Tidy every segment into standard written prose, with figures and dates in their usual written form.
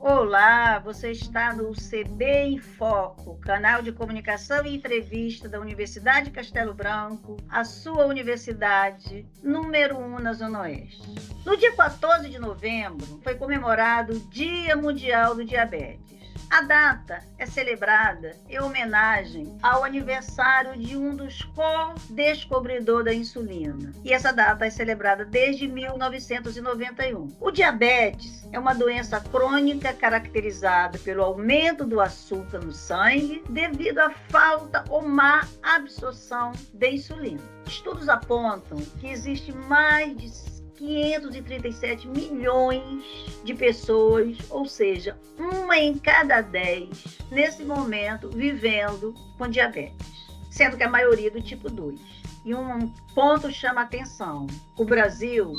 Olá, você está no CB em Foco, canal de comunicação e entrevista da Universidade Castelo Branco, a sua universidade número 1 na Zona Oeste. No dia 14 de novembro foi comemorado o Dia Mundial do Diabetes. A data é celebrada em homenagem ao aniversário de um dos co-descobridores da insulina. E essa data é celebrada desde 1991. O diabetes é uma doença crônica caracterizada pelo aumento do açúcar no sangue devido à falta ou má absorção de insulina. Estudos apontam que existe mais de 537 milhões de pessoas, ou seja, 1 em cada 10, nesse momento, vivendo com diabetes, sendo que a maioria do tipo 2. E um ponto chama a atenção: o Brasil,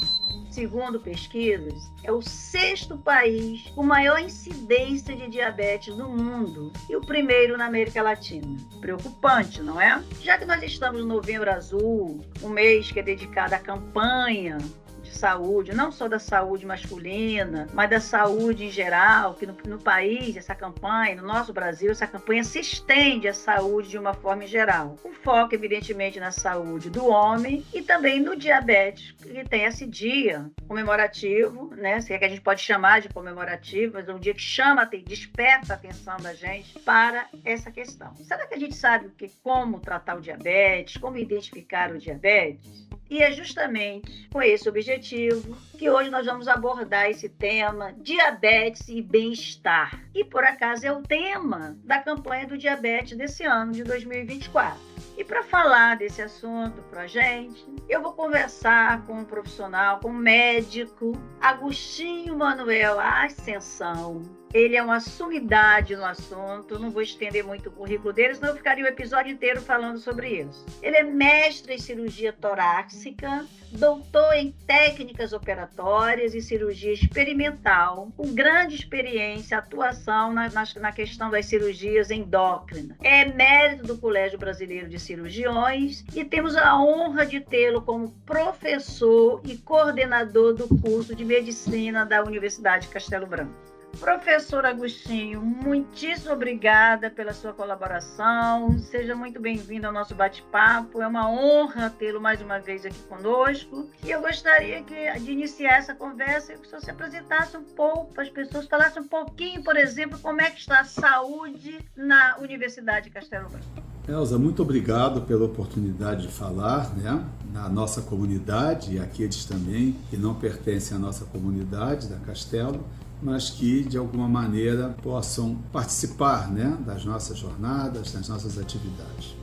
segundo pesquisas, é o 6º país com maior incidência de diabetes no mundo e o primeiro na América Latina. Preocupante, não é? Já que nós estamos no Novembro Azul, um mês que é dedicado à campanha de saúde, não só da saúde masculina, mas da saúde em geral, que no país, essa campanha, no nosso Brasil, essa campanha se estende à saúde de uma forma geral. Com foco, evidentemente, na saúde do homem e também no diabetes, que tem esse dia comemorativo, né? Se é que a gente pode chamar de comemorativo, mas é um dia que desperta a atenção da gente para essa questão. Será que a gente sabe como tratar o diabetes, como identificar o diabetes? E é justamente com esse objetivo que hoje nós vamos abordar esse tema, diabetes e bem-estar. E por acaso é o tema da campanha do diabetes desse ano de 2024. E para falar desse assunto para a gente, eu vou conversar com um profissional, com um médico, Agostinho Manuel Ascensão. Ele é uma sumidade no assunto, não vou estender muito o currículo dele, senão eu ficaria o episódio inteiro falando sobre isso. Ele é mestre em cirurgia torácica, doutor em técnicas operatórias e cirurgia experimental, com grande experiência, atuação na questão das cirurgias endócrinas. É emérito do Colégio Brasileiro de Cirurgiões e temos a honra de tê-lo como professor e coordenador do curso de medicina da Universidade Castelo Branco. Professor Agostinho, muitíssimo obrigada pela sua colaboração. Seja muito bem-vindo ao nosso bate-papo. É uma honra tê-lo mais uma vez aqui conosco. E eu gostaria de iniciar essa conversa que o senhor se apresentasse um pouco para as pessoas, falasse um pouquinho, por exemplo, como é que está a saúde na Universidade de Castelo Branco. Elza, muito obrigado pela oportunidade de falar, né, na nossa comunidade e aqueles também que não pertencem à nossa comunidade da Castelo, mas que de alguma maneira possam participar, né, das nossas jornadas, das nossas atividades.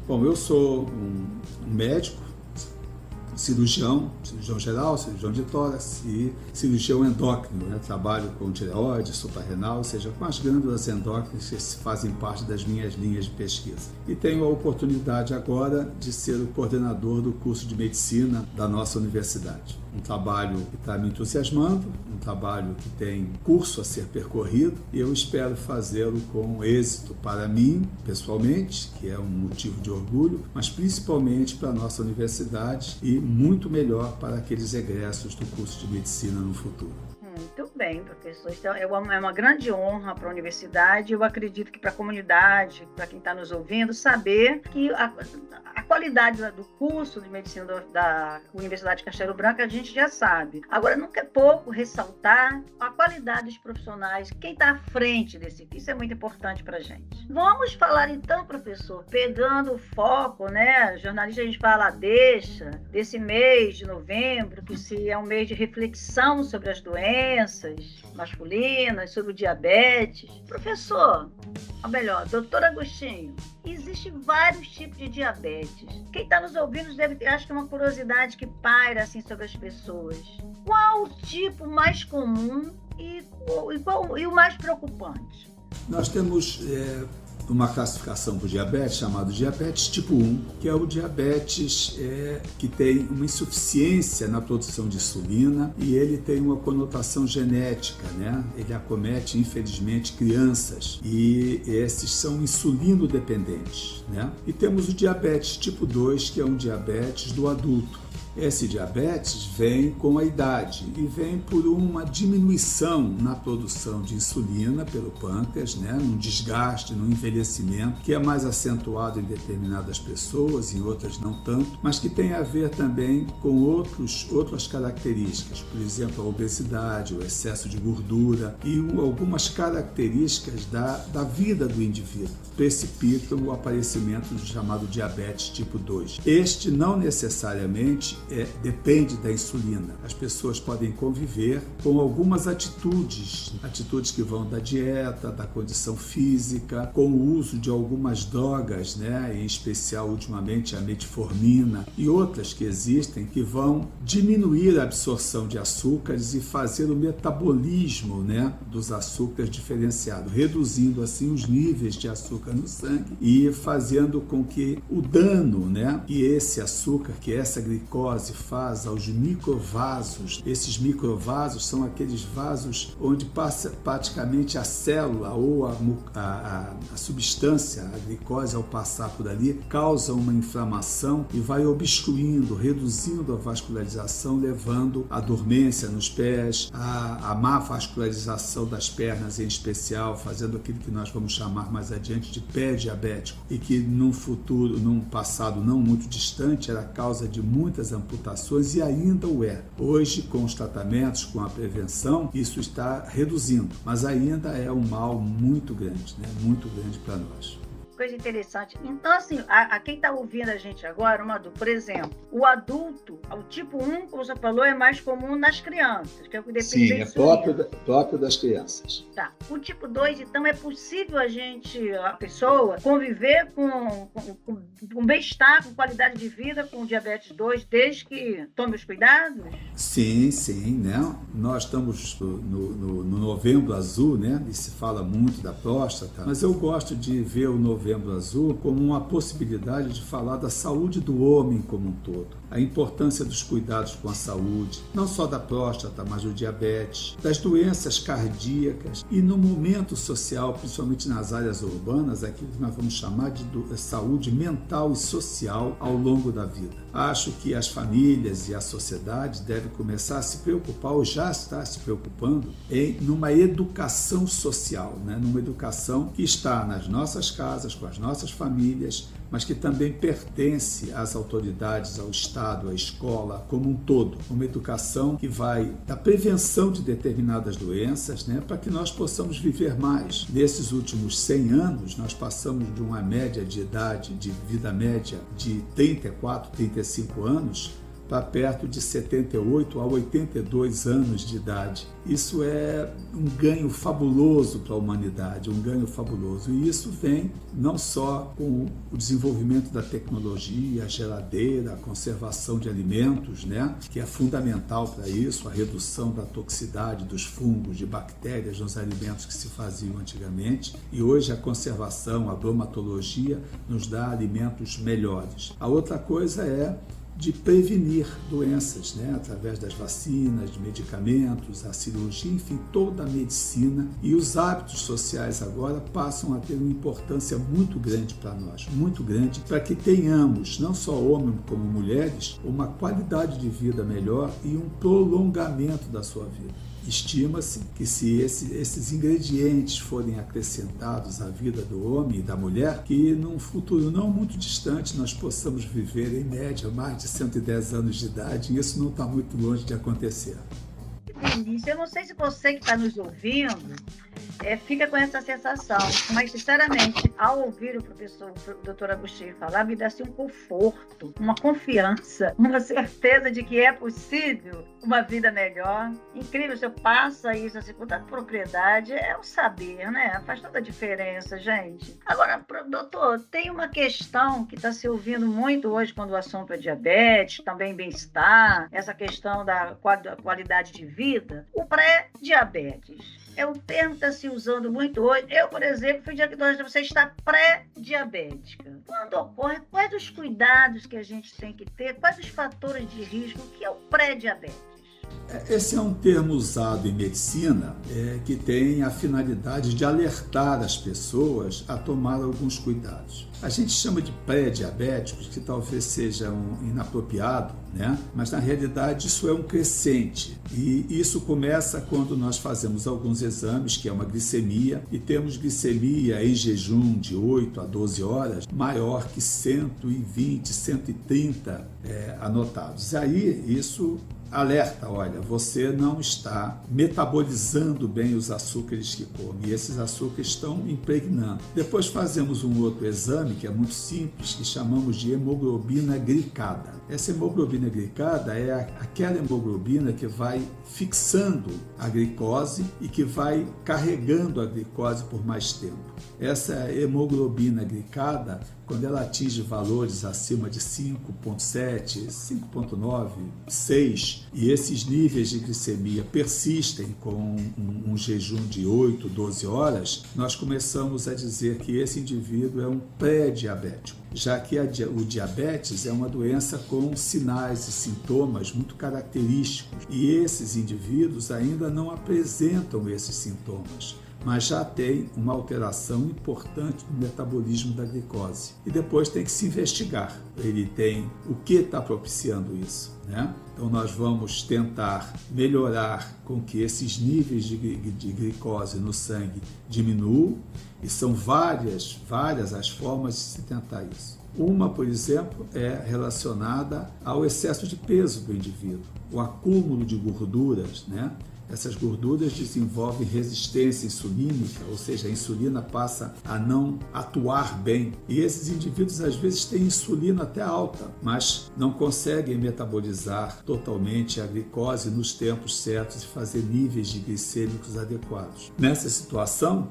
Bom, eu sou um médico, cirurgião geral, cirurgião de tórax e cirurgião endócrino, né? Trabalho com tireoide, suprarrenal, ou seja, com as glândulas endócrinas que fazem parte das minhas linhas de pesquisa. E tenho a oportunidade agora de ser o coordenador do curso de medicina da nossa universidade. Um trabalho que está me entusiasmando, um trabalho que tem curso a ser percorrido e eu espero fazê-lo com êxito para mim, pessoalmente, que é um motivo de orgulho, mas principalmente para a nossa universidade e muito melhor para aqueles egressos do curso de medicina no futuro. Muito bem, professor. Então, é uma grande honra para a universidade. Eu acredito que para a comunidade, para quem está nos ouvindo, saber que a qualidade do curso de medicina da Universidade de Castelo Branco a gente já sabe. Agora, nunca é pouco ressaltar a qualidade dos profissionais, quem está à frente desse curso. Isso é muito importante para a gente. Vamos falar então, professor, pegando o foco, né? Jornalista, a gente fala desse mês de novembro, que é um mês de reflexão sobre as doenças masculinas, sobre o diabetes. Professor, ou melhor, doutor Agostinho, existem vários tipos de diabetes. Quem está nos ouvindo deve ter, acho que é uma curiosidade que paira assim sobre as pessoas. Qual o tipo mais comum e o mais preocupante? Nós temos uma classificação para o diabetes chamado diabetes tipo 1, que é o diabetes que tem uma insuficiência na produção de insulina e ele tem uma conotação genética, né? Ele acomete, infelizmente, crianças e esses são insulino-dependentes, né? E temos o diabetes tipo 2, que é um diabetes do adulto. Esse diabetes vem com a idade e vem por uma diminuição na produção de insulina pelo pâncreas, né? Num desgaste, num envelhecimento, que é mais acentuado em determinadas pessoas, em outras não tanto, mas que tem a ver também com outras características, por exemplo, a obesidade, o excesso de gordura e algumas características da vida do indivíduo precipitam o aparecimento do chamado diabetes tipo 2. Este não necessariamente depende da insulina. As pessoas podem conviver com algumas atitudes que vão da dieta, da condição física, com o uso de algumas drogas, né? Em especial ultimamente a metformina e outras que existem que vão diminuir a absorção de açúcares e fazer o metabolismo, né, dos açúcares diferenciado, reduzindo assim os níveis de açúcar no sangue e fazendo com que o dano, né, que esse açúcar, que essa glicose faz aos microvasos, esses microvasos são aqueles vasos onde passa praticamente a célula ou a substância, a glicose ao passar por ali, causa uma inflamação e vai obstruindo, reduzindo a vascularização, levando à dormência nos pés, a má vascularização das pernas em especial, fazendo aquilo que nós vamos chamar mais adiante de pé diabético e que num passado não muito distante era causa de muitas amputações e ainda o é. Hoje, com os tratamentos, com a prevenção, isso está reduzindo, mas ainda é um mal muito grande, né? Muito grande para nós. Coisa interessante. Então, assim, a quem está ouvindo a gente agora, por exemplo, o adulto, o tipo 1, como você falou, é mais comum nas crianças, que é o que depende da insulina. Próprio das crianças. Tá. O tipo 2, então, é possível a pessoa, conviver com bem-estar, com qualidade de vida com o diabetes 2, desde que tome os cuidados? Sim, né? Nós estamos no Novembro Azul, né? E se fala muito da próstata, mas eu gosto de ver o Novembro Azul como uma possibilidade de falar da saúde do homem como um todo. A importância dos cuidados com a saúde, não só da próstata, mas do diabetes, das doenças cardíacas e no momento social, principalmente nas áreas urbanas, aquilo que nós vamos chamar de saúde mental e social ao longo da vida. Acho que as famílias e a sociedade devem começar a se preocupar, ou já está se preocupando, numa educação social, né? Numa educação que está nas nossas casas, com as nossas famílias, mas que também pertence às autoridades, ao Estado, à escola, como um todo. Uma educação que vai da prevenção de determinadas doenças, né, para que nós possamos viver mais. Nesses últimos 100 anos, nós passamos de uma média de idade, de vida média, de 34, 35 anos, para perto de 78 a 82 anos de idade. Isso é um ganho fabuloso para a humanidade, um ganho fabuloso. E isso vem não só com o desenvolvimento da tecnologia, a geladeira, a conservação de alimentos, né, que é fundamental para isso, a redução da toxicidade dos fungos, de bactérias nos alimentos que se faziam antigamente. E hoje a conservação, a bromatologia nos dá alimentos melhores. A outra coisa é de prevenir doenças, né? Através das vacinas, de medicamentos, a cirurgia, enfim, toda a medicina. E os hábitos sociais agora passam a ter uma importância muito grande para nós, muito grande, para que tenhamos, não só homens como mulheres, uma qualidade de vida melhor e um prolongamento da sua vida. Estima-se que se esses ingredientes forem acrescentados à vida do homem e da mulher, que num futuro não muito distante nós possamos viver em média mais de 110 anos de idade, e isso não está muito longe de acontecer. Delícia. Eu não sei se você que está nos ouvindo fica com essa sensação, mas sinceramente, ao ouvir o doutor Agostinho falar, me dá assim, um conforto, uma confiança, uma certeza de que é possível uma vida melhor. Incrível, se eu passo isso assim, com tanta propriedade, é o saber, né? Faz toda a diferença, gente. Agora, doutor, tem uma questão que está se ouvindo muito hoje quando o assunto é diabetes, também bem-estar, essa questão da qualidade de vida, o pré-diabetes. É um termo que está se usando muito hoje. Eu, por exemplo, fui diagnosticada, você está pré-diabética. Quando ocorre, quais os cuidados que a gente tem que ter, quais os fatores de risco, o que é o pré-diabetes? Esse é um termo usado em medicina que tem a finalidade de alertar as pessoas a tomar alguns cuidados. A gente chama de pré-diabéticos, que talvez seja inapropriado, né? Mas na realidade isso é um crescente. E isso começa quando nós fazemos alguns exames, que é uma glicemia, e temos glicemia em jejum de 8 a 12 horas, maior que 120, 130 anotados. E aí isso alerta, olha, você não está metabolizando bem os açúcares que come, e esses açúcares estão impregnando. Depois fazemos um outro exame, que é muito simples, que chamamos de hemoglobina glicada. Essa hemoglobina glicada é aquela hemoglobina que vai fixando a glicose e que vai carregando a glicose por mais tempo. Essa hemoglobina glicada, quando ela atinge valores acima de 5,7, 5,9, 6, e esses níveis de glicemia persistem com um jejum de 8, 12 horas, nós começamos a dizer que esse indivíduo é um pré-diabético, já que o diabetes é uma doença com sinais e sintomas muito característicos, e esses indivíduos ainda não apresentam esses sintomas, mas já tem uma alteração importante no metabolismo da glicose. E depois tem que se investigar. Ele tem o que está propiciando isso, né? Então nós vamos tentar melhorar com que esses níveis de glicose no sangue diminuam, e são várias as formas de se tentar isso. Uma, por exemplo, é relacionada ao excesso de peso do indivíduo, o acúmulo de gorduras, né? Essas gorduras desenvolvem resistência insulínica, ou seja, a insulina passa a não atuar bem. E esses indivíduos, às vezes, têm insulina até alta, mas não conseguem metabolizar totalmente a glicose nos tempos certos e fazer níveis de glicêmicos adequados. Nessa situação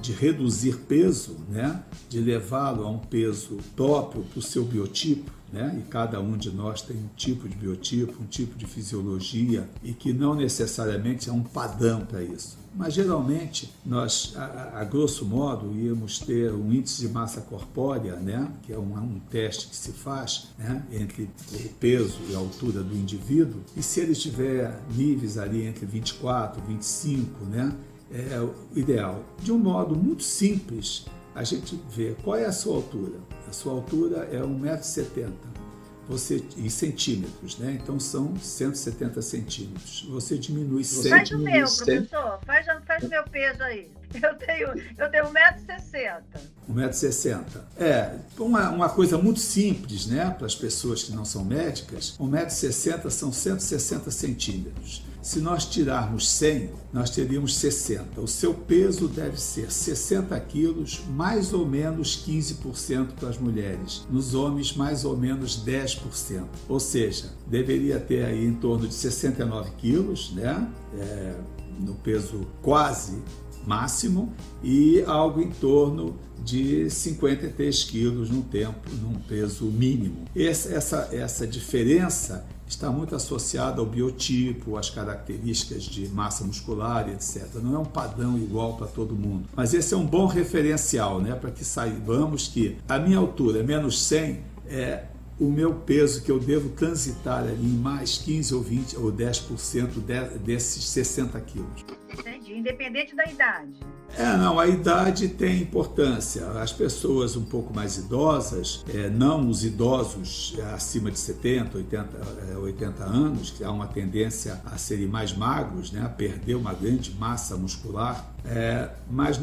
de reduzir peso, né, de levá-lo a um peso próprio para o seu biotipo, né? E cada um de nós tem um tipo de biotipo, um tipo de fisiologia, e que não necessariamente é um padrão para isso. Mas geralmente nós, a grosso modo, íamos ter um índice de massa corpórea, né? Que é um teste que se faz, né? Entre o peso e a altura do indivíduo, e se ele tiver níveis ali entre 24 e 25, né? É o ideal. De um modo muito simples, a gente vê qual é a sua altura. A sua altura é 1,70 m, em centímetros, né? Então são 170 centímetros. Você diminui 100. Faz o meu, professor. Faz o meu peso aí. Eu tenho 1,60 m. 1,60 m. Uma coisa muito simples, né? Para as pessoas que não são médicas, 1,60 m são 160 centímetros. Se nós tirarmos 100, nós teríamos 60. O seu peso deve ser 60 quilos, mais ou menos 15% para as mulheres. Nos homens, mais ou menos 10%. Ou seja, deveria ter aí em torno de 69 quilos, né? No peso quase máximo, e algo em torno de 53 quilos num peso mínimo. Essa diferença está muito associada ao biotipo, às características de massa muscular, etc. Não é um padrão igual para todo mundo. Mas esse é um bom referencial, né? Para que saibamos que a minha altura, menos 100, é o meu peso que eu devo transitar ali em mais 15 ou 20 ou 10% desses 60 quilos. Entendi. Independente da idade. Não, a idade tem importância. As pessoas um pouco mais idosas, não os idosos acima de 70, 80 anos, que há uma tendência a serem mais magros, né, a perder uma grande massa muscular, mas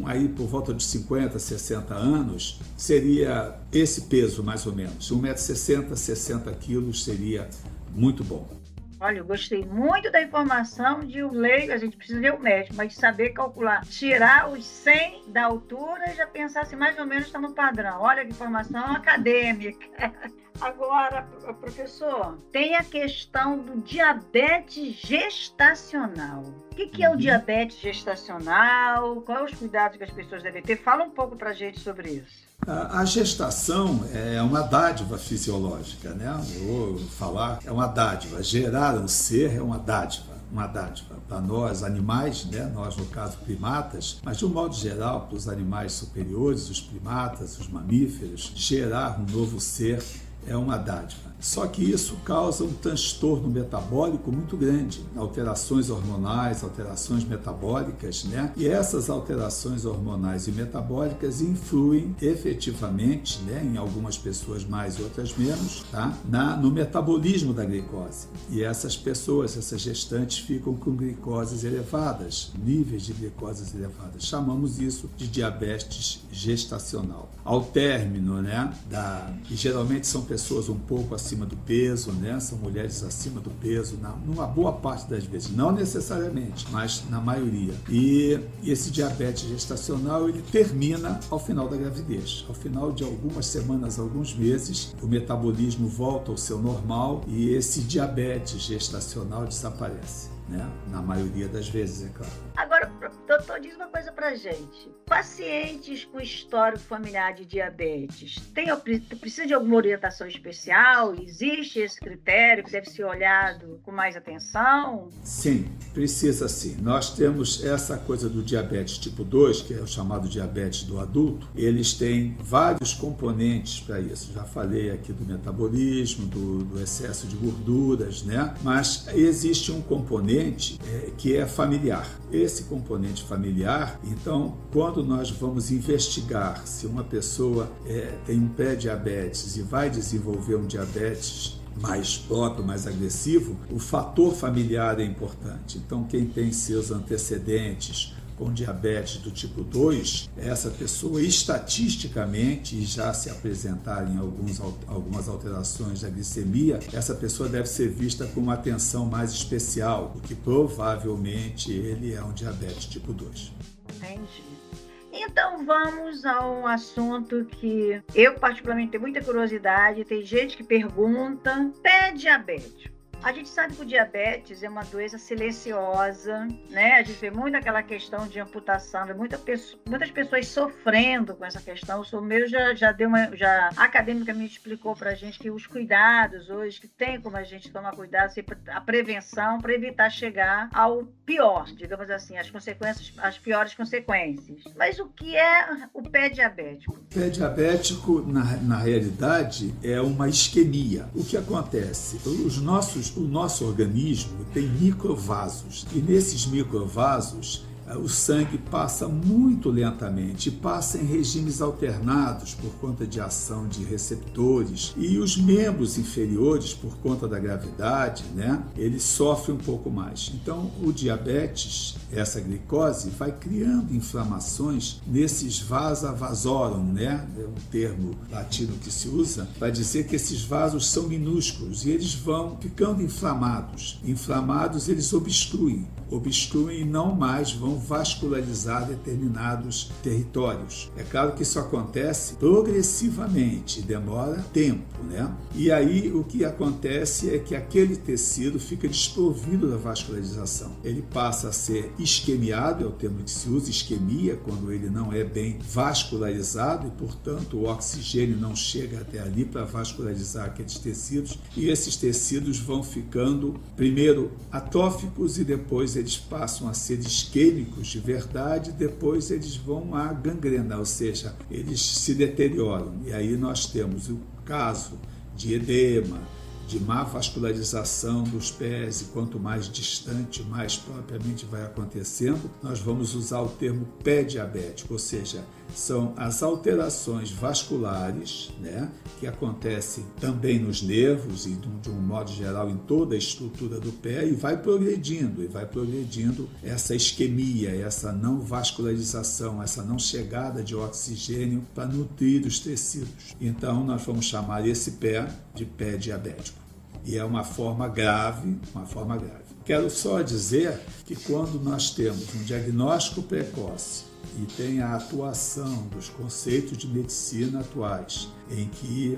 aí por volta de 50, 60 anos, seria esse peso mais ou menos. 1,60 m, 60 quilos seria muito bom. Olha, eu gostei muito da informação de um leigo, a gente precisa ver o médico, mas de saber calcular, tirar os 100 da altura e já pensar se mais ou menos está no padrão. Olha que informação acadêmica. Agora, professor, tem a questão do diabetes gestacional. O que é o diabetes gestacional? Quais os cuidados que as pessoas devem ter? Fala um pouco para a gente sobre isso. A gestação é uma dádiva fisiológica, né? Eu vou falar, é uma dádiva. Gerar um ser é uma dádiva. Para nós, animais, né? Nós, no caso, primatas, mas de um modo geral, para os animais superiores, os primatas, os mamíferos, gerar um novo ser é uma dádiva. Só que isso causa um transtorno metabólico muito grande, alterações hormonais, alterações metabólicas, né? E essas alterações hormonais e metabólicas influem efetivamente, né, em algumas pessoas mais, outras menos, tá? No metabolismo da glicose. E essas pessoas, essas gestantes, ficam com glicoses elevadas, níveis de glicoses elevadas. Chamamos isso de diabetes gestacional. Ao término, né, e geralmente são pessoas um pouco acima do peso, né, são mulheres acima do peso, numa boa parte das vezes, não necessariamente, mas na maioria. E esse diabetes gestacional, ele termina ao final da gravidez. Ao final de algumas semanas, alguns meses, o metabolismo volta ao seu normal e esse diabetes gestacional desaparece, né? Na maioria das vezes, é claro. Agora, doutor, diz uma coisa pra gente. Pacientes com histórico familiar de diabetes, precisa de alguma orientação especial? Existe esse critério que deve ser olhado com mais atenção? Sim, precisa sim. Nós temos essa coisa do diabetes tipo 2, que é o chamado diabetes do adulto. Eles têm vários componentes para isso. Já falei aqui do metabolismo, do excesso de gorduras, né? Mas existe um componente que é familiar. Esse componente familiar, então, quando nós vamos investigar se uma pessoa tem um pré-diabetes e vai desenvolver um diabetes mais próprio, mais agressivo, o fator familiar é importante. Então, quem tem seus antecedentes com diabetes do tipo 2, essa pessoa estatisticamente, já se apresentarem algumas alterações da glicemia, essa pessoa deve ser vista com uma atenção mais especial, porque provavelmente ele é um diabetes tipo 2. Entendi. Então vamos a um assunto que eu particularmente tenho muita curiosidade, tem gente que pergunta, pré-diabético. A gente sabe que o diabetes é uma doença silenciosa, né? A gente vê muito aquela questão de amputação, vê muitas pessoas sofrendo com essa questão. O senhor meu já academicamente explicou para a gente que os cuidados hoje, que tem como a gente tomar cuidado, a prevenção para evitar chegar ao pior, digamos assim, as piores consequências. Mas o que é o pé diabético? O pé diabético, na realidade, é uma isquemia. O que acontece? O nosso organismo tem microvasos e nesses microvasos o sangue passa muito lentamente, passa em regimes alternados por conta de ação de receptores e os membros inferiores, por conta da gravidade, né, eles sofrem um pouco mais. Então, o diabetes, essa glicose, vai criando inflamações nesses vasa vasorum, né, é um termo latino que se usa para dizer que esses vasos são minúsculos e eles vão ficando inflamados. Inflamados, eles obstruem e não mais vão vascularizar determinados territórios. É claro que isso acontece progressivamente, demora tempo, né? E aí o que acontece é que aquele tecido fica desprovido da vascularização. Ele passa a ser isquemiado, é o termo que se usa, isquemia, quando ele não é bem vascularizado e, portanto, o oxigênio não chega até ali para vascularizar aqueles tecidos e esses tecidos vão ficando, primeiro, atróficos e depois eles passam a ser isquêmicos de verdade, depois eles vão à gangrena, ou seja, eles se deterioram. E aí nós temos o caso de edema, de má vascularização dos pés, e quanto mais distante, mais propriamente vai acontecendo, nós vamos usar o termo pé diabético, ou seja, são as alterações vasculares, né, que acontecem também nos nervos e de um modo geral em toda a estrutura do pé e vai progredindo essa isquemia, essa não vascularização, essa não chegada de oxigênio para nutrir os tecidos. Então nós vamos chamar esse pé de pé diabético. E é uma forma grave. Quero só dizer que quando nós temos um diagnóstico precoce e tem a atuação dos conceitos de medicina atuais, em que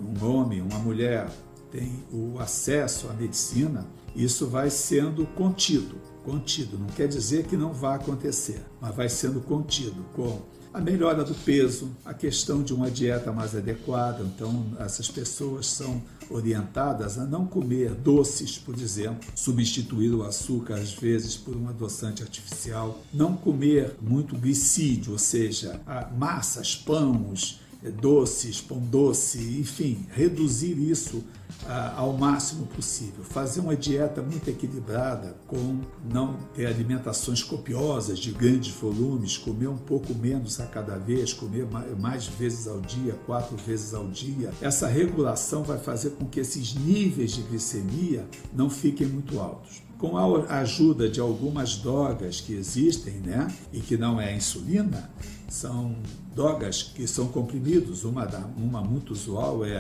um homem, uma mulher tem o acesso à medicina, isso vai sendo contido. Não quer dizer que não vai acontecer, mas vai sendo contido com a melhora do peso, a questão de uma dieta mais adequada. Então, essas pessoas são orientadas a não comer doces, por exemplo, substituir o açúcar, às vezes, por um adoçante artificial, não comer muito glicídio, ou seja, massas, pães, doces, pão doce, enfim, reduzir isso ao máximo possível. Fazer uma dieta muito equilibrada, com não ter alimentações copiosas de grandes volumes, comer um pouco menos a cada vez, comer mais vezes ao dia, 4 vezes ao dia. Essa regulação vai fazer com que esses níveis de glicemia não fiquem muito altos. Com a ajuda de algumas drogas que existem, né, e que não é a insulina, são drogas que são comprimidos. Uma muito usual é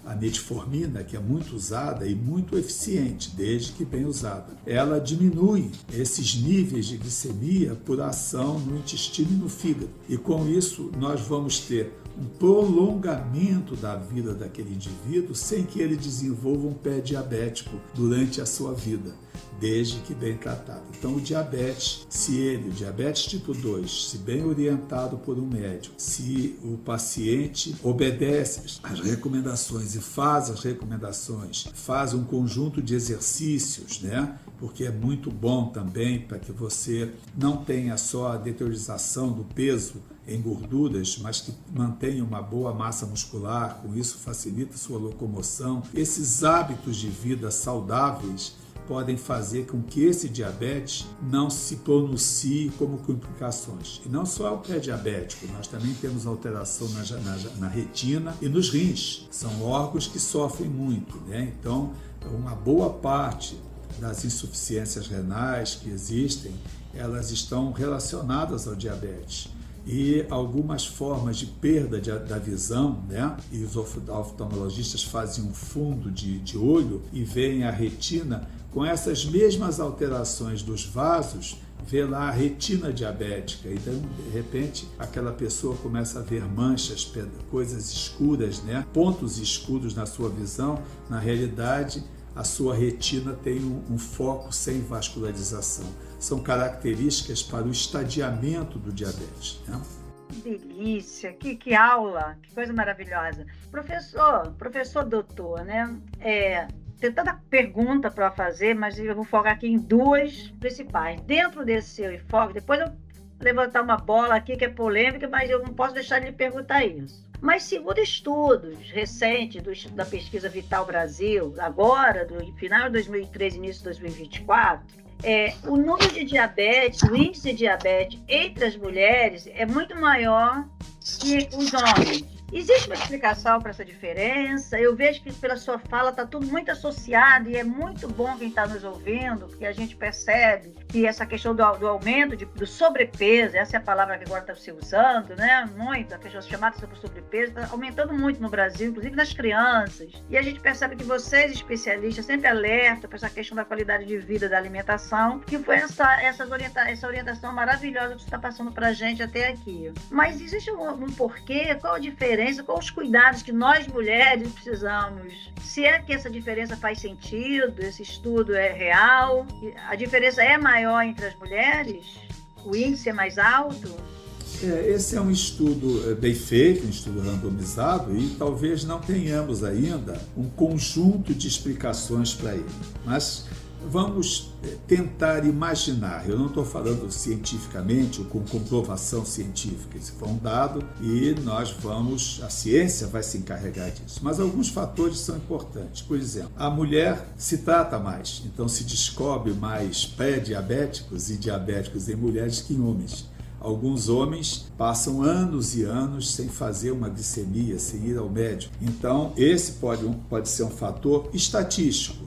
a metformina, que é muito usada e muito eficiente, desde que bem usada. Ela diminui esses níveis de glicemia por ação no intestino e no fígado. E com isso nós vamos ter um prolongamento da vida daquele indivíduo sem que ele desenvolva um pé diabético durante a sua vida, desde que bem tratado. Então o diabetes tipo 2, se bem orientado por um médico, se o paciente obedece às recomendações e faz as recomendações, faz um conjunto de exercícios, né? Porque é muito bom também para que você não tenha só a deteriorização do peso em gorduras, mas que mantenha uma boa massa muscular, com isso facilita sua locomoção. Esses hábitos de vida saudáveis podem fazer com que esse diabetes não se pronuncie como complicações. E não só o pré-diabético, nós também temos alteração na retina e nos rins. São órgãos que sofrem muito, né? Então, uma boa parte das insuficiências renais que existem, elas estão relacionadas ao diabetes. E algumas formas de perda da visão, né? E os oftalmologistas fazem um fundo de olho e veem a retina com essas mesmas alterações dos vasos, vê lá a retina diabética. Então, de repente, aquela pessoa começa a ver manchas, coisas escuras, né? Pontos escuros na sua visão. Na realidade, a sua retina tem um foco sem vascularização. São características para o estadiamento do diabetes, né? Que delícia, que aula, que coisa maravilhosa. Professor doutor, né? Tem tanta pergunta para fazer, mas eu vou focar aqui em 2 principais. Dentro desse seu enfoque, depois eu vou levantar uma bola aqui que é polêmica, mas eu não posso deixar de lhe perguntar isso. Mas segundo estudos recentes da pesquisa Vital Brasil, agora, do final de 2013 início de 2024, o número de diabetes, o índice de diabetes entre as mulheres é muito maior que os homens. Existe uma explicação para essa diferença? Eu vejo que pela sua fala está tudo muito associado e é muito bom quem está nos ouvindo, porque a gente percebe que essa questão do aumento do sobrepeso, essa é a palavra que agora está se usando, né? Muito, a questão chamada sobre sobrepeso está aumentando muito no Brasil, inclusive nas crianças. E a gente percebe que vocês, especialistas, sempre alertam para essa questão da qualidade de vida, da alimentação, que foi essa orientação maravilhosa que você está passando para a gente até aqui. Mas existe um porquê? Qual a diferença? Quais os cuidados que nós mulheres precisamos? Se é que essa diferença faz sentido, esse estudo é real, a diferença é maior entre as mulheres? O índice é mais alto? Esse é um estudo bem feito, um estudo randomizado, e talvez não tenhamos ainda um conjunto de explicações para ele. Mas vamos tentar imaginar. Eu não estou falando cientificamente ou com comprovação científica. Isso foi um dado e a ciência vai se encarregar disso. Mas alguns fatores são importantes. Por exemplo, a mulher se trata mais, então se descobre mais pré-diabéticos e diabéticos em mulheres que em homens. Alguns homens passam anos e anos sem fazer uma glicemia, sem ir ao médico. Então, esse pode ser um fator estatístico,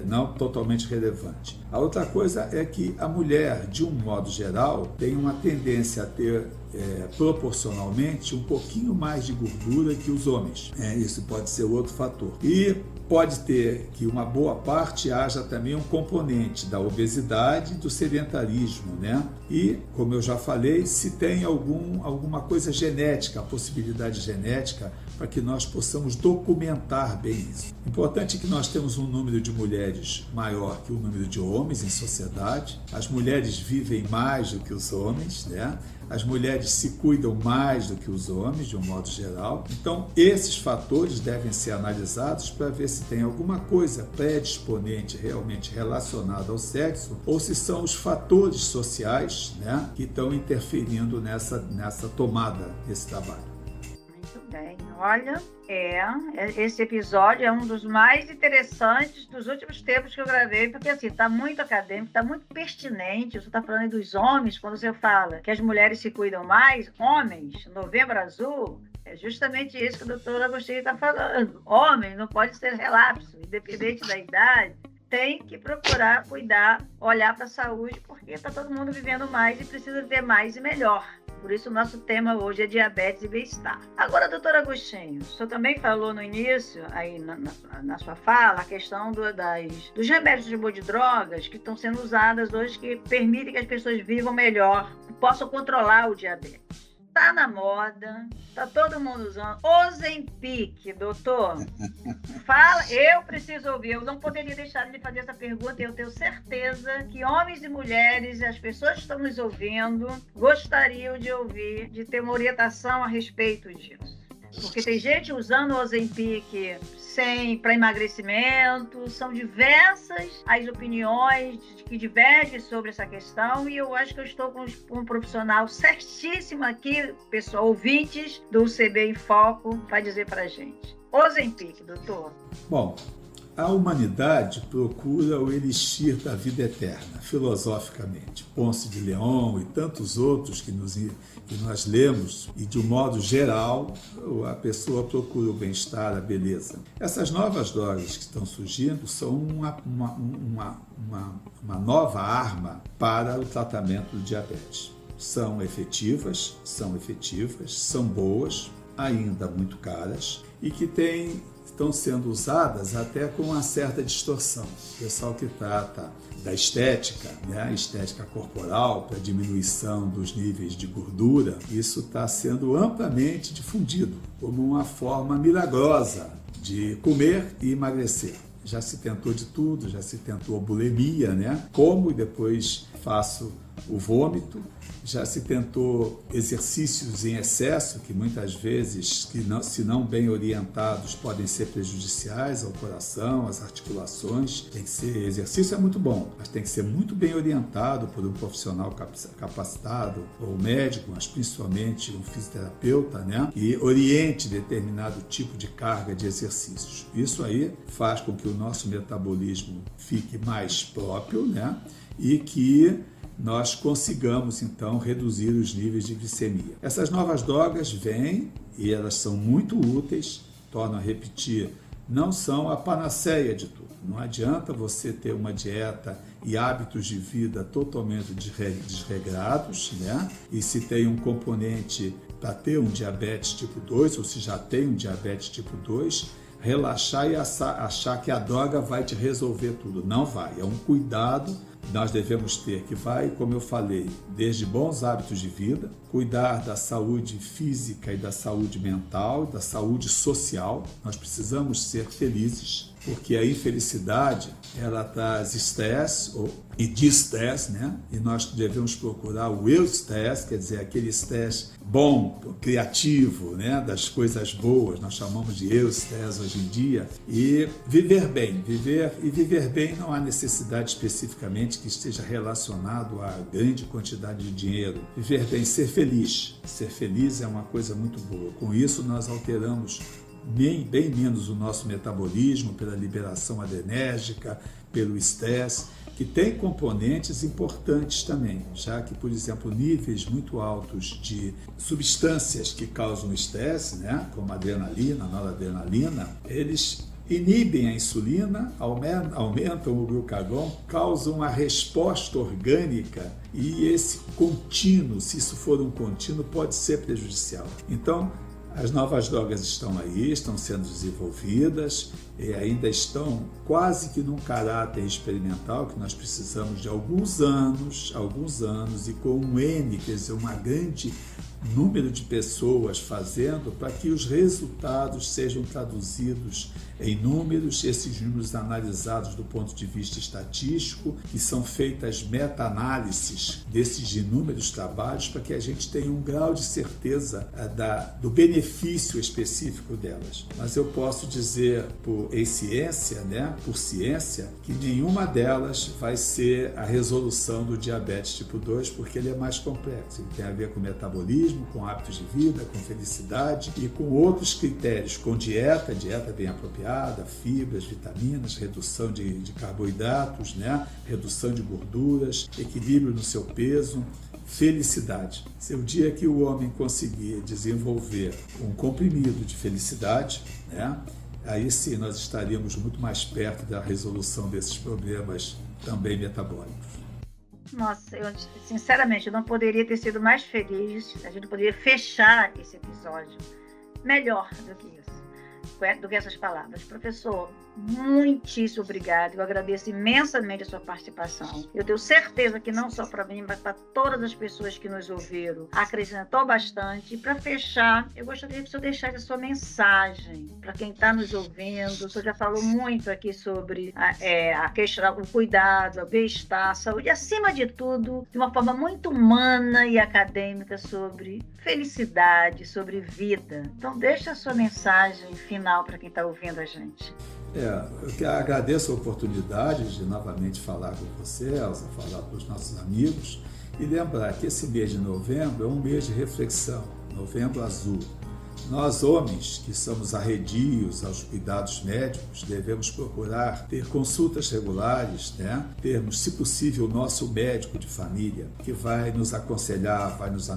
não totalmente relevante. A outra coisa é que a mulher, de um modo geral, tem uma tendência a ter proporcionalmente um pouquinho mais de gordura que os homens. Isso pode ser outro fator. E pode ter que uma boa parte haja também um componente da obesidade e do sedentarismo, né? E, como eu já falei, se tem alguma coisa genética, a possibilidade genética, para que nós possamos documentar bem isso. Importante é que nós temos um número de mulheres maior que o número de homens em sociedade. As mulheres vivem mais do que os homens, né? As mulheres se cuidam mais do que os homens, de um modo geral. Então, esses fatores devem ser analisados para ver se tem alguma coisa predisponente realmente relacionada ao sexo ou se são os fatores sociais, né, que estão interferindo nessa tomada desse trabalho. Muito bem. Olha, esse episódio é um dos mais interessantes dos últimos tempos que eu gravei, porque assim, está muito acadêmico, está muito pertinente. Você está falando aí dos homens, quando você fala que as mulheres se cuidam mais, homens, Novembro Azul, é justamente isso que o doutor Agostinho está falando. Homem não pode ser relapso, independente da idade, tem que procurar cuidar, olhar para a saúde, porque está todo mundo vivendo mais e precisa viver mais e melhor. Por isso, o nosso tema hoje é diabetes e bem-estar. Agora, doutor Agostinho, o senhor também falou no início, aí na sua fala, a questão dos remédios de drogas que estão sendo usadas hoje, que permitem que as pessoas vivam melhor, possam controlar o diabetes. Está na moda, está todo mundo usando. Ozempic, doutor. Fala, eu preciso ouvir. Eu não poderia deixar de fazer essa pergunta. Eu tenho certeza que homens e mulheres, as pessoas que estão nos ouvindo, gostariam de ouvir, de ter uma orientação a respeito disso. Porque tem gente usando o Ozempic para emagrecimento, são diversas as opiniões que divergem sobre essa questão, e eu acho que eu estou com um profissional certíssimo aqui, pessoal, ouvintes do CB em Foco, para dizer para a gente. Ozempic, doutor. Bom, a humanidade procura o elixir da vida eterna, filosoficamente. Ponce de Leão e tantos outros que nós lemos, e de um modo geral, a pessoa procura o bem-estar, a beleza. Essas novas drogas que estão surgindo são uma nova arma para o tratamento do diabetes. São efetivas, são boas, ainda muito caras, e que estão sendo usadas até com uma certa distorção. O pessoal que trata da estética, né, estética corporal, para diminuição dos níveis de gordura, isso está sendo amplamente difundido como uma forma milagrosa de comer e emagrecer. Já se tentou de tudo, já se tentou a bulimia, né? Como e depois faço o vômito. Já se tentou exercícios em excesso, que muitas vezes, se não bem orientados, podem ser prejudiciais ao coração, às articulações. Exercício é muito bom, mas tem que ser muito bem orientado por um profissional capacitado, ou médico, mas principalmente um fisioterapeuta, né? Que oriente determinado tipo de carga de exercícios. Isso aí faz com que o nosso metabolismo fique mais próprio, né? E que nós consigamos, então, reduzir os níveis de glicemia. Essas novas drogas vêm e elas são muito úteis, torno a repetir, não são a panaceia de tudo. Não adianta você ter uma dieta e hábitos de vida totalmente desregrados, né? E se tem um componente para ter um diabetes tipo 2, ou se já tem um diabetes tipo 2, relaxar e achar que a droga vai te resolver tudo. Não vai, é um cuidado nós devemos ter, que vai, como eu falei, desde bons hábitos de vida, cuidar da saúde física e da saúde mental, da saúde social. Nós precisamos ser felizes, porque a infelicidade, ela traz estresse e distresse, né? E nós devemos procurar o eustresse, quer dizer, aquele estresse bom, criativo, né? Das coisas boas, nós chamamos de eustresse hoje em dia, e viver bem. Viver bem não há necessidade especificamente que esteja relacionado a grande quantidade de dinheiro. Viver bem, ser feliz. Ser feliz é uma coisa muito boa. Com isso, nós alteramos bem menos o nosso metabolismo pela liberação adrenérgica, pelo estresse, que tem componentes importantes também, já que, por exemplo, níveis muito altos de substâncias que causam estresse, né, como a adrenalina, a noradrenalina, eles inibem a insulina, aumentam o glucagon, causam a resposta orgânica, e esse contínuo, se isso for um contínuo, pode ser prejudicial. Então, as novas drogas estão aí, estão sendo desenvolvidas e ainda estão quase que num caráter experimental, que nós precisamos de alguns anos e com um N, quer dizer, um grande número de pessoas fazendo, para que os resultados sejam traduzidos em números, esses números analisados do ponto de vista estatístico, e são feitas meta-análises desses inúmeros trabalhos para que a gente tenha um grau de certeza do benefício específico delas. Mas eu posso dizer por ciência, que nenhuma delas vai ser a resolução do diabetes tipo 2, porque ele é mais complexo, ele tem a ver com metabolismo, organismo, com hábitos de vida, com felicidade e com outros critérios, com dieta bem apropriada, fibras, vitaminas, redução de carboidratos, né? Redução de gorduras, equilíbrio no seu peso, felicidade. Se o dia que o homem conseguir desenvolver um comprimido de felicidade, né? Aí sim nós estaríamos muito mais perto da resolução desses problemas também metabólicos. Nossa, eu sinceramente não poderia ter sido mais feliz, a gente poderia fechar esse episódio melhor do que isso, do que essas palavras. Professor, muitíssimo obrigado, eu agradeço imensamente a sua participação. Eu tenho certeza que não só para mim, mas para todas as pessoas que nos ouviram, acrescentou bastante. E para fechar, eu gostaria que o senhor deixasse a sua mensagem para quem está nos ouvindo. O senhor já falou muito aqui sobre a questão, o cuidado, o bem-estar, a saúde, e acima de tudo, de uma forma muito humana e acadêmica, sobre felicidade, sobre vida. Então, deixa a sua mensagem final para quem está ouvindo a gente. Eu agradeço a oportunidade de novamente falar com você, Elza, falar para os nossos amigos e lembrar que esse mês de novembro é um mês de reflexão, Novembro Azul. Nós, homens, que somos arredios aos cuidados médicos, devemos procurar ter consultas regulares, né? Termos, se possível, o nosso médico de família, que vai nos aconselhar, vai nos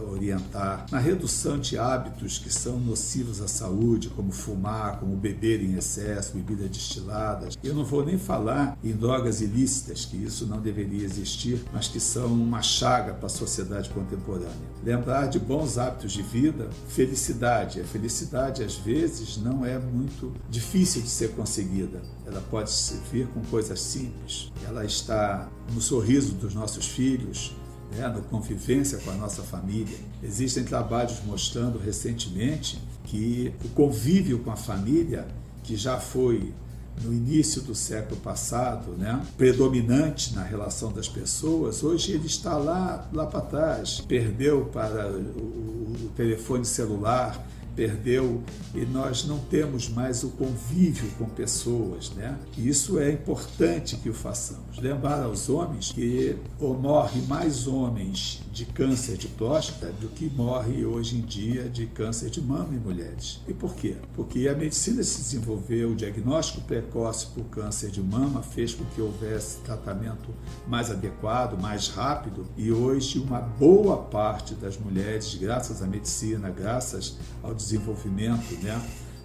orientar na redução de hábitos que são nocivos à saúde, como fumar, como beber em excesso, bebidas destiladas. Eu não vou nem falar em drogas ilícitas, que isso não deveria existir, mas que são uma chaga para a sociedade contemporânea. Lembrar de bons hábitos de vida, felicidade. A felicidade, às vezes, não é muito difícil de ser conseguida. Ela pode vir com coisas simples. Ela está no sorriso dos nossos filhos, né, na convivência com a nossa família. Existem trabalhos mostrando recentemente que o convívio com a família, que já foi no início do século passado, né, predominante na relação das pessoas, hoje ele está lá para trás. Perdeu para o telefone celular, perdeu, e nós não temos mais o convívio com pessoas, né? E isso é importante que o façamos. Lembrar aos homens que morre mais homens de câncer de próstata do que morre hoje em dia de câncer de mama em mulheres. E por quê? Porque a medicina se desenvolveu, o diagnóstico precoce por câncer de mama fez com que houvesse tratamento mais adequado, mais rápido, e hoje uma boa parte das mulheres, graças à medicina, graças ao desenvolvimento, né,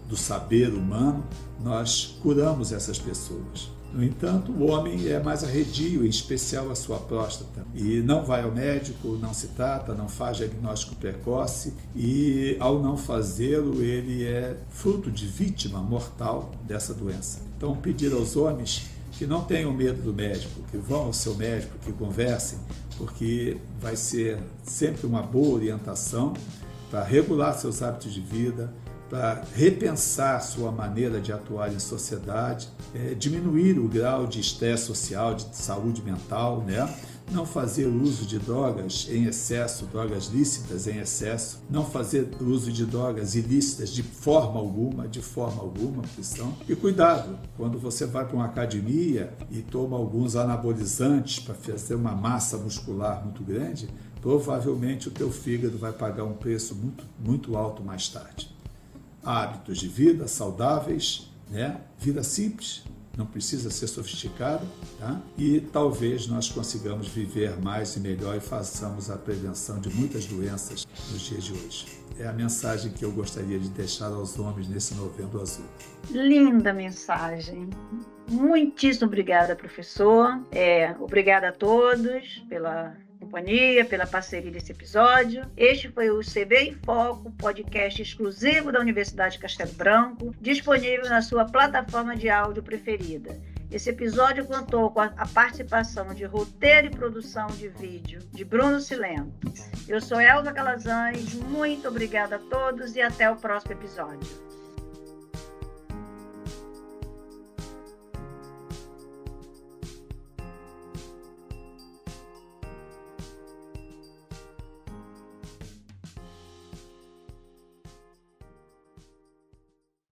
do saber humano, nós curamos essas pessoas. No entanto, o homem é mais arredio, em especial a sua próstata, e não vai ao médico, não se trata, não faz diagnóstico precoce, e ao não fazê-lo, ele é fruto de vítima mortal dessa doença. Então, pedir aos homens que não tenham medo do médico, que vão ao seu médico, que conversem, porque vai ser sempre uma boa orientação para regular seus hábitos de vida, para repensar sua maneira de atuar em sociedade, diminuir o grau de estresse social, de saúde mental, né? Não fazer uso de drogas em excesso, drogas lícitas em excesso, não fazer uso de drogas ilícitas de forma alguma, opção. E cuidado, quando você vai para uma academia e toma alguns anabolizantes para fazer uma massa muscular muito grande, provavelmente o teu fígado vai pagar um preço muito, muito alto mais tarde. Hábitos de vida saudáveis, né? Vida simples, não precisa ser sofisticada, tá? E talvez nós consigamos viver mais e melhor e façamos a prevenção de muitas doenças nos dias de hoje. É a mensagem que eu gostaria de deixar aos homens nesse Novembro Azul. Linda mensagem. Muitíssimo obrigada, professor. Obrigada a todos pela companhia, pela parceria desse episódio. Este foi o CB em Foco, podcast exclusivo da Universidade Castelo Branco, disponível na sua plataforma de áudio preferida. Esse episódio contou com a participação de roteiro e produção de vídeo de Bruno Silento. Eu sou Elza Calazans, muito obrigada a todos e até o próximo episódio.